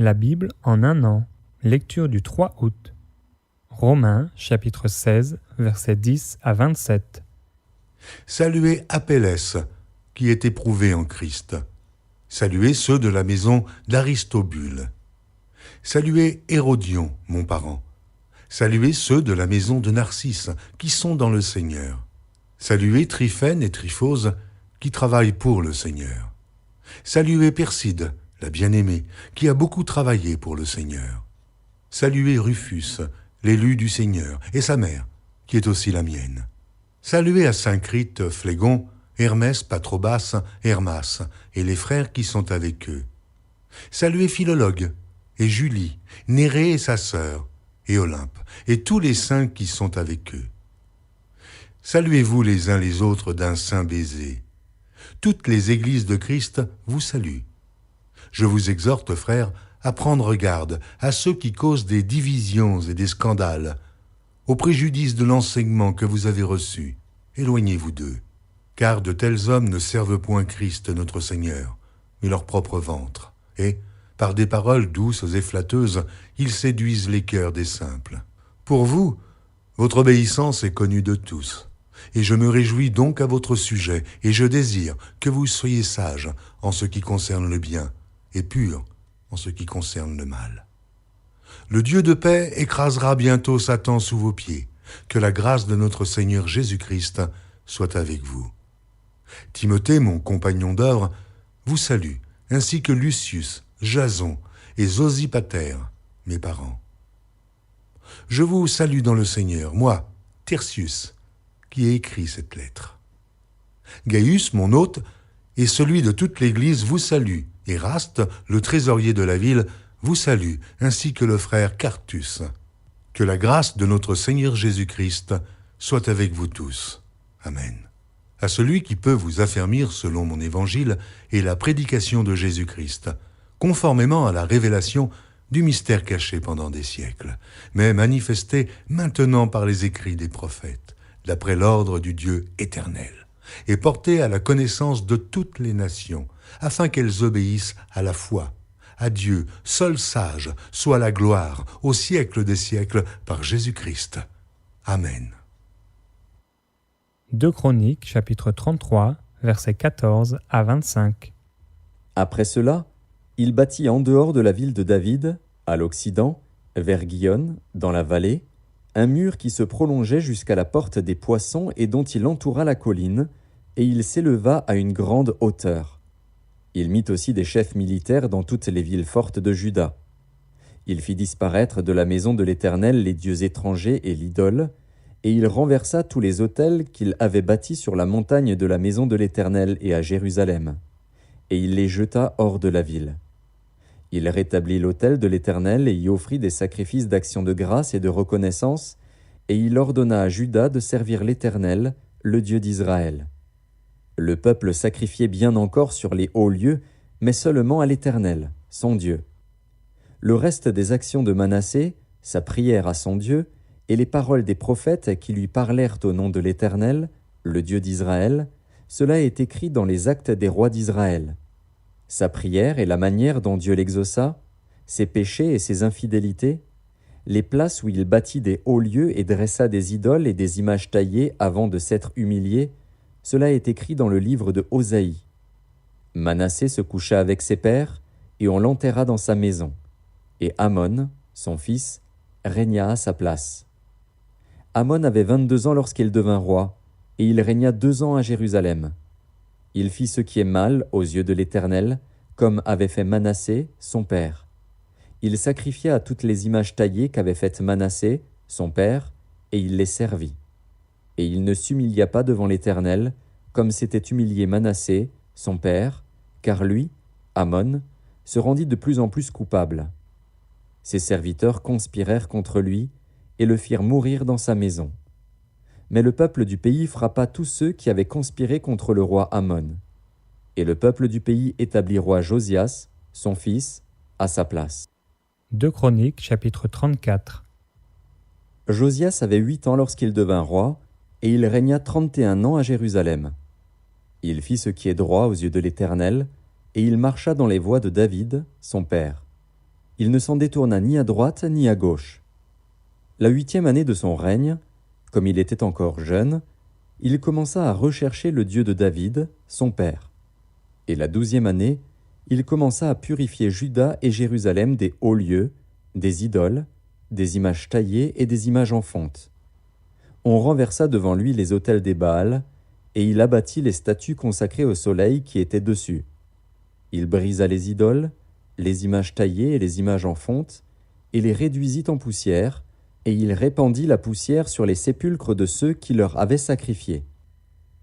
La Bible en un an. Lecture du 3 août. Romains, chapitre 16, versets 10 à 27. Saluez Apelles, qui est éprouvé en Christ. Saluez ceux de la maison d'Aristobule. Saluez Hérodion, mon parent. Saluez ceux de la maison de Narcisse, qui sont dans le Seigneur. Saluez Tryphène et Tryphose, qui travaillent pour le Seigneur. Saluez Perside, la bien-aimée, qui a beaucoup travaillé pour le Seigneur. Saluez Rufus, l'élu du Seigneur, et sa mère, qui est aussi la mienne. Saluez à Syncrite, Phlégon, Hermès, Patrobas, Hermas, et les frères qui sont avec eux. Saluez Philologue, et Julie, Nérée et sa sœur, et Olympe, et tous les saints qui sont avec eux. Saluez-vous les uns les autres d'un saint baiser. Toutes les églises de Christ vous saluent. Je vous exhorte, frères, à prendre garde à ceux qui causent des divisions et des scandales, au préjudice de l'enseignement que vous avez reçu. Éloignez-vous d'eux, car de tels hommes ne servent point Christ notre Seigneur, mais leur propre ventre, et, par des paroles douces et flatteuses, ils séduisent les cœurs des simples. Pour vous, votre obéissance est connue de tous, et je me réjouis donc à votre sujet, et je désire que vous soyez sages en ce qui concerne le bien, et purs en ce qui concerne le mal. Le Dieu de paix écrasera bientôt Satan sous vos pieds. Que la grâce de notre Seigneur Jésus-Christ soit avec vous. Timothée, mon compagnon d'œuvre, vous salue, ainsi que Lucius, Jason et Sosipater, mes parents. Je vous salue dans le Seigneur, moi, Tertius, qui ai écrit cette lettre. Gaius, mon hôte, et celui de toute l'Église vous salue. Eraste, le trésorier de la ville, vous salue, ainsi que le frère Quartus. Que la grâce de notre Seigneur Jésus-Christ soit avec vous tous. Amen. À celui qui peut vous affermir selon mon évangile et la prédication de Jésus-Christ, conformément à la révélation du mystère caché pendant des siècles, mais manifesté maintenant par les écrits des prophètes, d'après l'ordre du Dieu éternel, et porté à la connaissance de toutes les nations, afin qu'elles obéissent à la foi. À Dieu, seul sage, soit la gloire au siècle des siècles par Jésus-Christ. Amen. 2 Chroniques, chapitre 33, versets 14 à 25. Après cela, il bâtit en dehors de la ville de David, à l'occident, vers Guyonne, dans la vallée, un mur qui se prolongeait jusqu'à la porte des Poissons et dont il entoura la colline, et il s'éleva à une grande hauteur. Il mit aussi des chefs militaires dans toutes les villes fortes de Juda. Il fit disparaître de la maison de l'Éternel les dieux étrangers et l'idole, et il renversa tous les autels qu'il avait bâtis sur la montagne de la maison de l'Éternel et à Jérusalem, et il les jeta hors de la ville. Il rétablit l'autel de l'Éternel et y offrit des sacrifices d'action de grâce et de reconnaissance, et il ordonna à Juda de servir l'Éternel, le Dieu d'Israël. Le peuple sacrifiait bien encore sur les hauts lieux, mais seulement à l'Éternel, son Dieu. Le reste des actions de Manassé, sa prière à son Dieu, et les paroles des prophètes qui lui parlèrent au nom de l'Éternel, le Dieu d'Israël, cela est écrit dans les actes des rois d'Israël. Sa prière et la manière dont Dieu l'exauça, ses péchés et ses infidélités, les places où il bâtit des hauts lieux et dressa des idoles et des images taillées avant de s'être humilié, cela est écrit dans le livre de Osaïe. Manassé se coucha avec ses pères, et on l'enterra dans sa maison. Et Amon, son fils, régna à sa place. Amon avait 22 ans lorsqu'il devint roi, et il régna 2 ans à Jérusalem. Il fit ce qui est mal aux yeux de l'Éternel, comme avait fait Manassé, son père. Il sacrifia à toutes les images taillées qu'avait faites Manassé, son père, et il les servit. Et il ne s'humilia pas devant l'Éternel, comme s'était humilié Manassé, son père, car lui, Amon, se rendit de plus en plus coupable. Ses serviteurs conspirèrent contre lui et le firent mourir dans sa maison. Mais le peuple du pays frappa tous ceux qui avaient conspiré contre le roi Amon. Et le peuple du pays établit roi Josias, son fils, à sa place. 2 Chroniques, chapitre 34. Josias avait 8 ans lorsqu'il devint roi, et il régna 31 ans à Jérusalem. Il fit ce qui est droit aux yeux de l'Éternel, et il marcha dans les voies de David, son père. Il ne s'en détourna ni à droite ni à gauche. La 8e année de son règne, comme il était encore jeune, il commença à rechercher le Dieu de David, son père. Et la 12e année, il commença à purifier Juda et Jérusalem des hauts lieux, des idoles, des images taillées et des images en fonte. On renversa devant lui les autels des Baals, et il abattit les statues consacrées au soleil qui étaient dessus. Il brisa les idoles, les images taillées et les images en fonte, et les réduisit en poussière, et il répandit la poussière sur les sépulcres de ceux qui leur avaient sacrifié.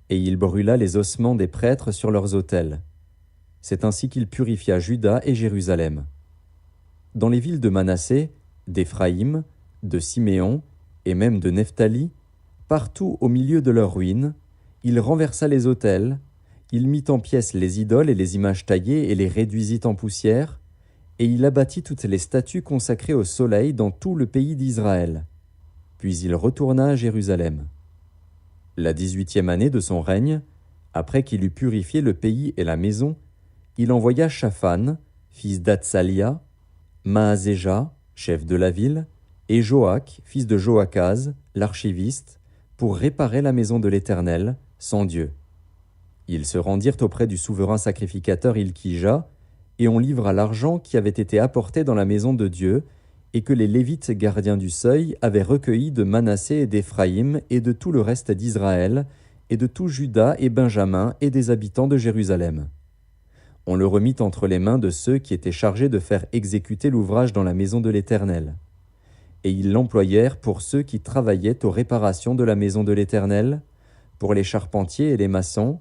Et il brûla les ossements des prêtres sur leurs autels. C'est ainsi qu'il purifia Juda et Jérusalem. Dans les villes de Manassé, d'Éphraïm, de Siméon et même de Nephtali, partout au milieu de leurs ruines, il renversa les autels, il mit en pièces les idoles et les images taillées et les réduisit en poussière, et il abattit toutes les statues consacrées au soleil dans tout le pays d'Israël. Puis il retourna à Jérusalem. La 18e année de son règne, après qu'il eut purifié le pays et la maison, il envoya Shaphan, fils d'Atsalia, Maazéja, chef de la ville, et Joach, fils de Joachaz, l'archiviste, pour réparer la maison de l'Éternel, son Dieu. Ils se rendirent auprès du souverain sacrificateur Ilkija, et on livra l'argent qui avait été apporté dans la maison de Dieu, et que les Lévites gardiens du seuil avaient recueilli de Manassé et d'Éphraïm et de tout le reste d'Israël, et de tout Juda et Benjamin et des habitants de Jérusalem. On le remit entre les mains de ceux qui étaient chargés de faire exécuter l'ouvrage dans la maison de l'Éternel. Et ils l'employèrent pour ceux qui travaillaient aux réparations de la maison de l'Éternel, pour les charpentiers et les maçons,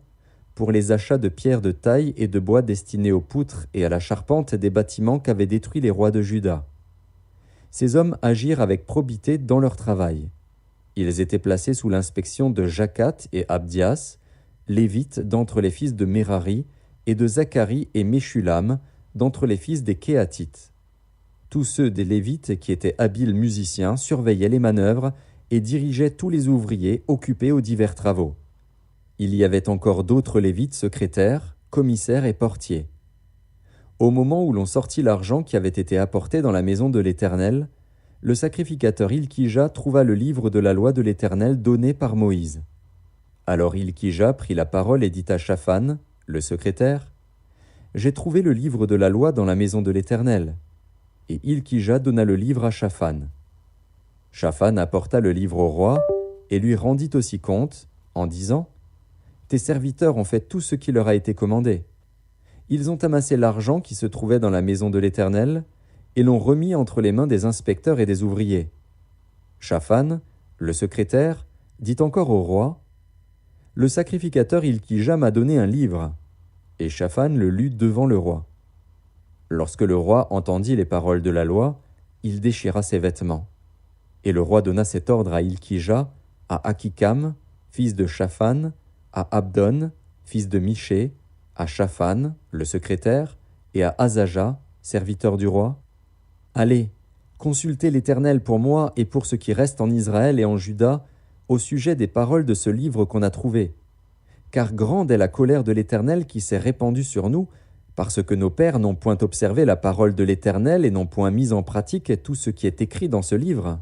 pour les achats de pierres de taille et de bois destinés aux poutres et à la charpente des bâtiments qu'avaient détruits les rois de Juda. Ces hommes agirent avec probité dans leur travail. Ils étaient placés sous l'inspection de Jacat et Abdias, lévites d'entre les fils de Mérari, et de Zacharie et Meshulam, d'entre les fils des Kéatites. Tous ceux des Lévites qui étaient habiles musiciens surveillaient les manœuvres et dirigeaient tous les ouvriers occupés aux divers travaux. Il y avait encore d'autres Lévites secrétaires, commissaires et portiers. Au moment où l'on sortit l'argent qui avait été apporté dans la maison de l'Éternel, le sacrificateur Ilkija trouva le livre de la loi de l'Éternel donné par Moïse. Alors Ilkija prit la parole et dit à Shaphan, le secrétaire, « J'ai trouvé le livre de la loi dans la maison de l'Éternel. » Et Ilkija donna le livre à Shaphan. Shaphan apporta le livre au roi et lui rendit aussi compte, en disant, « Tes serviteurs ont fait tout ce qui leur a été commandé. Ils ont amassé l'argent qui se trouvait dans la maison de l'Éternel et l'ont remis entre les mains des inspecteurs et des ouvriers. » Shaphan, le secrétaire, dit encore au roi, « Le sacrificateur Ilkija m'a donné un livre. » Et Shaphan le lut devant le roi. Lorsque le roi entendit les paroles de la loi, il déchira ses vêtements. Et le roi donna cet ordre à Ilkija, à Akikam, fils de Shaphan, à Abdon, fils de Miché, à Shaphan, le secrétaire, et à Azaja, serviteur du roi. « Allez, consultez l'Éternel pour moi et pour ce qui reste en Israël et en Juda, au sujet des paroles de ce livre qu'on a trouvé. Car grande est la colère de l'Éternel qui s'est répandue sur nous, parce que nos pères n'ont point observé la parole de l'Éternel et n'ont point mis en pratique tout ce qui est écrit dans ce livre. »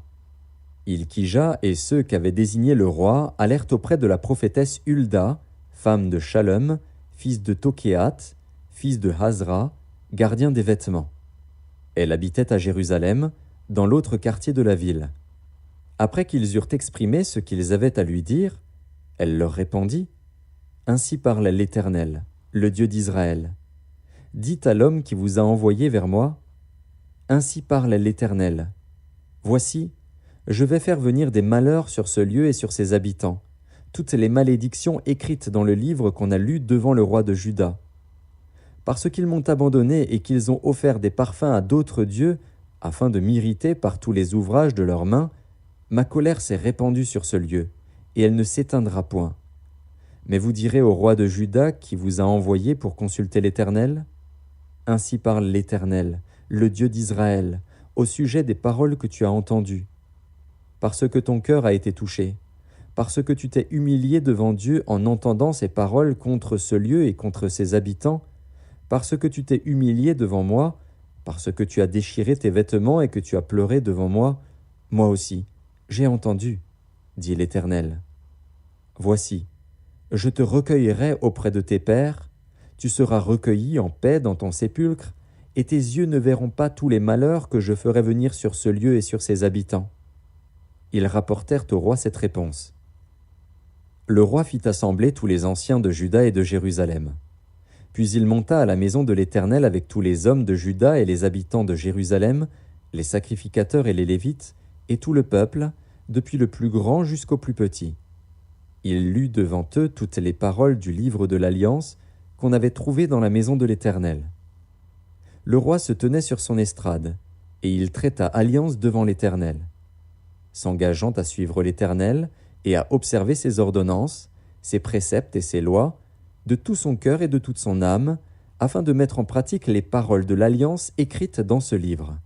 Ilkija et ceux qu'avait désigné le roi allèrent auprès de la prophétesse Hulda, femme de Shallum, fils de Tokéat, fils de Hazra, gardien des vêtements. Elle habitait à Jérusalem, dans l'autre quartier de la ville. Après qu'ils eurent exprimé ce qu'ils avaient à lui dire, elle leur répondit, « Ainsi parle l'Éternel, le Dieu d'Israël. Dites à l'homme qui vous a envoyé vers moi, « Ainsi parle l'Éternel. Voici, je vais faire venir des malheurs sur ce lieu et sur ses habitants, toutes les malédictions écrites dans le livre qu'on a lu devant le roi de Juda. Parce qu'ils m'ont abandonné et qu'ils ont offert des parfums à d'autres dieux, afin de m'irriter par tous les ouvrages de leurs mains, ma colère s'est répandue sur ce lieu, et elle ne s'éteindra point. Mais vous direz au roi de Juda qui vous a envoyé pour consulter l'Éternel, « Ainsi parle l'Éternel, le Dieu d'Israël, au sujet des paroles que tu as entendues. Parce que ton cœur a été touché, parce que tu t'es humilié devant Dieu en entendant ces paroles contre ce lieu et contre ses habitants, parce que tu t'es humilié devant moi, Parce que tu as déchiré tes vêtements et que tu as pleuré devant moi, moi aussi, j'ai entendu, dit l'Éternel. Voici, je te recueillerai auprès de tes pères, tu seras recueilli en paix dans ton sépulcre, et tes yeux ne verront pas tous les malheurs que je ferai venir sur ce lieu et sur ses habitants. » Ils rapportèrent au roi cette réponse. Le roi fit assembler tous les anciens de Juda et de Jérusalem. Puis il monta à la maison de l'Éternel avec tous les hommes de Juda et les habitants de Jérusalem, les sacrificateurs et les Lévites, et tout le peuple, depuis le plus grand jusqu'au plus petit. Il lut devant eux toutes les paroles du livre de l'Alliance qu'on avait trouvé dans la maison de l'Éternel. Le roi se tenait sur son estrade, et il traita alliance devant l'Éternel, s'engageant à suivre l'Éternel et à observer ses ordonnances, ses préceptes et ses lois, de tout son cœur et de toute son âme, afin de mettre en pratique les paroles de l'Alliance écrites dans ce livre.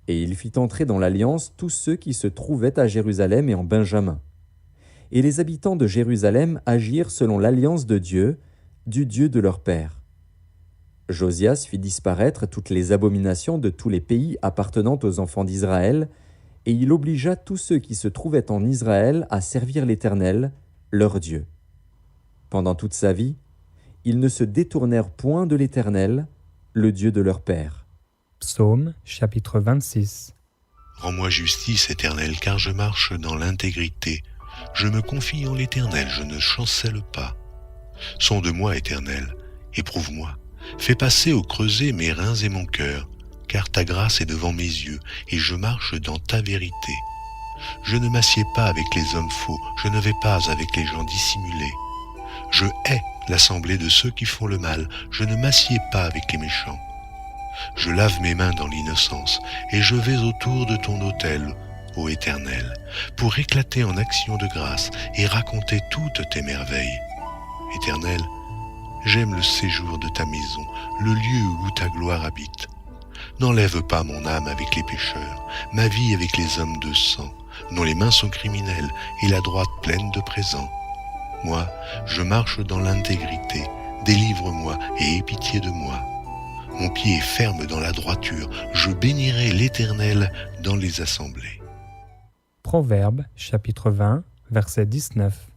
Et il fit entrer dans l'Alliance tous ceux qui se trouvaient à Jérusalem et en Benjamin. Et les habitants de Jérusalem agirent selon l'Alliance de Dieu, du Dieu de leur père. Josias fit disparaître toutes les abominations de tous les pays appartenant aux enfants d'Israël, et il obligea tous ceux qui se trouvaient en Israël à servir l'Éternel, leur Dieu. Pendant toute sa vie, ils ne se détournèrent point de l'Éternel, le Dieu de leur père. Psaume chapitre 26. Rends-moi justice, Éternel, car je marche dans l'intégrité. Je me confie en l'Éternel, je ne chancelle pas. Sonde-moi, Éternel, éprouve-moi. Fais passer au creuset mes reins et mon cœur, car ta grâce est devant mes yeux, et je marche dans ta vérité. Je ne m'assieds pas avec les hommes faux, je ne vais pas avec les gens dissimulés. Je hais l'assemblée de ceux qui font le mal, je ne m'assieds pas avec les méchants. Je lave mes mains dans l'innocence, et je vais autour de ton autel, ô Éternel, pour éclater en actions de grâce et raconter toutes tes merveilles. Éternel, j'aime le séjour de ta maison, le lieu où ta gloire habite. N'enlève pas mon âme avec les pécheurs, ma vie avec les hommes de sang, dont les mains sont criminelles et la droite pleine de présents. Moi, je marche dans l'intégrité, délivre-moi et aie pitié de moi. Mon pied est ferme dans la droiture, je bénirai l'Éternel dans les assemblées. Proverbe chapitre 20, verset 19.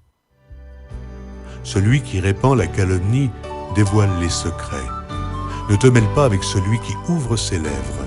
Celui qui répand la calomnie dévoile les secrets. Ne te mêle pas avec celui qui ouvre ses lèvres.